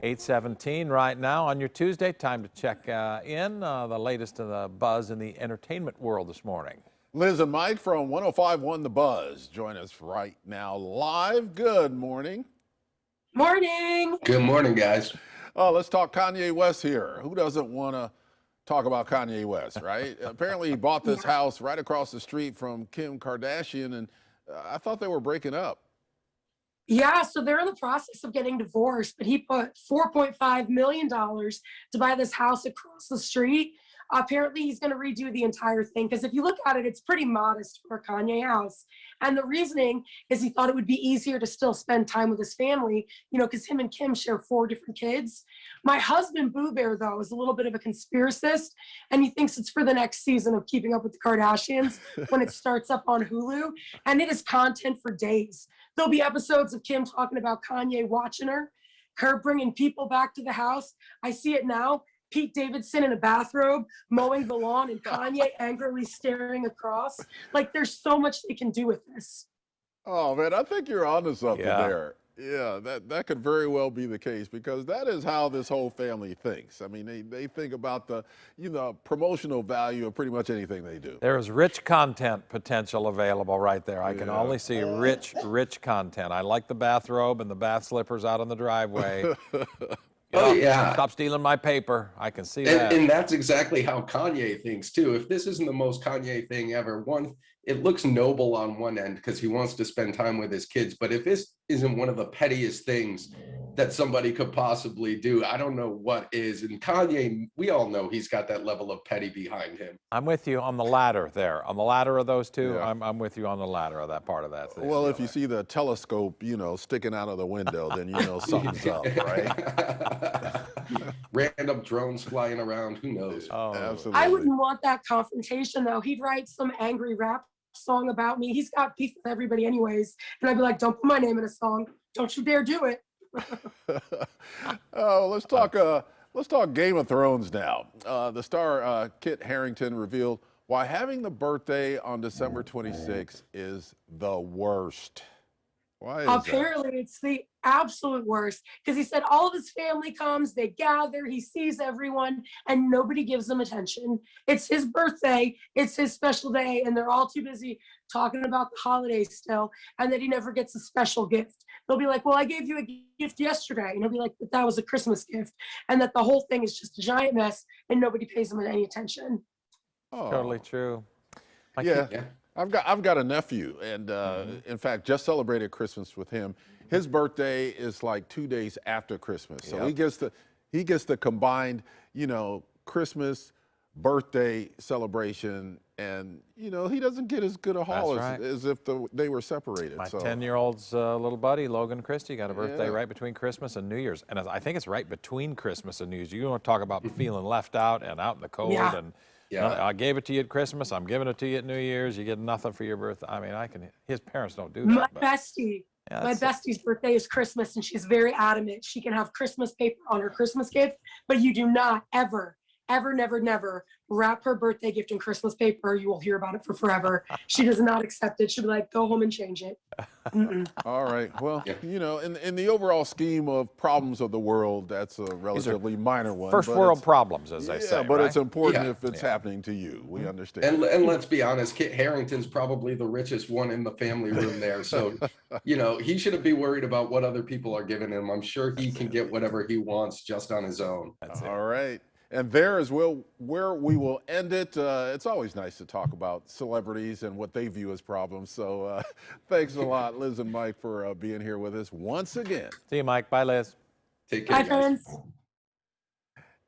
8:17 right now on your Tuesday. Time to check in the latest of the buzz in the entertainment world this morning. Liz and Mike from 105.1 The Buzz join us right now live. Good morning. Morning. Good morning, guys. Let's talk Kanye West here. Who doesn't want to talk about Kanye West, right? Apparently he bought this house right across the street from Kim Kardashian, and I thought they were breaking up. Yeah, so they're in the process of getting divorced, but he put $4.5 million to buy this house across the street. Apparently, he's going to redo the entire thing because if you look at it, it's pretty modest for a Kanye house. And the reasoning is he thought it would be easier to still spend time with his family, you know, because him and Kim share 4 different kids. My husband, Boo Bear, though, is a little bit of a conspiracist, and he thinks it's for the next season of Keeping Up with the Kardashians when it starts up on Hulu. And it is content for days. There'll be episodes of Kim talking about Kanye watching her bringing people back to the house. I see it now. Pete Davidson in a bathrobe mowing the lawn and Kanye angrily staring across. Like, there's so much they can do with this. Oh, man, I think you're onto something there. Yeah, that could very well be the case because that is how this whole family thinks. I mean, they think about the, promotional value of pretty much anything they do. There's rich content potential available right there. I can only see rich content. I like the bathrobe and the bath slippers out on the driveway. Stop stealing my paper. I can see that. And that's exactly how Kanye thinks too. If this isn't the most Kanye thing ever, it looks noble on one end because he wants to spend time with his kids. But if this isn't one of the pettiest things that somebody could possibly do, I don't know what is. And Kanye, we all know he's got that level of petty behind him. I'm with you on the latter there. On the latter of those two, I'm with you on the latter of that part of that thing. Well, if you see the telescope, sticking out of the window, then you know something's up, right? Random drones flying around, who knows? Oh, absolutely. I wouldn't want that confrontation, though. He'd write some angry rap song about me. He's got beef with everybody anyways. And I'd be like, don't put my name in a song. Don't you dare do it. Let's talk Game of Thrones now. The star Kit Harington revealed why having the birthday on December 26th is the worst. Why is Apparently, it's the absolute worst because he said all of his family comes, they gather, he sees everyone, and nobody gives him attention. It's his birthday, it's his special day, and they're all too busy talking about the holidays still, and that he never gets a special gift. They'll be like, well, I gave you a gift yesterday. And he'll be like, but that was a Christmas gift. And that the whole thing is just a giant mess, and nobody pays him any attention. Oh. Totally true. Yeah. I've got a nephew, and in fact, just celebrated Christmas with him. His birthday is like 2 days after Christmas, so he gets the combined, Christmas, birthday celebration, and he doesn't get as good a haul as if they were separated. My 10-year-old's little buddy Logan Christie got a birthday right between Christmas and New Year's, and I think it's right between Christmas and New Year's. You want to talk about feeling left out and out in the cold and. I gave it to you at Christmas. I'm giving it to you at New Year's. You get nothing for your birthday. I mean, his parents don't do that. My bestie's birthday is Christmas, and she's very adamant. She can have Christmas paper on her Christmas gift, but you do not ever, never wrap her birthday gift in Christmas paper. You will hear about it for forever. She does not accept it. She'll be like, go home and change it. All right. Well, in the overall scheme of problems of the world, that's a relatively minor one. First world problems, as they say. But it's important if it's happening to you. We understand. And let's be honest, Kit Harington's probably the richest one in the family room there. So, he shouldn't be worried about what other people are giving him. I'm sure he can get whatever he wants just on his own. All right. And there is where we will end it. It's always nice to talk about celebrities and what they view as problems. So thanks a lot, Liz and Mike, for being here with us once again. See you, Mike. Bye, Liz. Take care, guys. Bye, friends.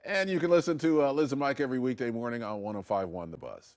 And you can listen to Liz and Mike every weekday morning on 105.1 The Buzz.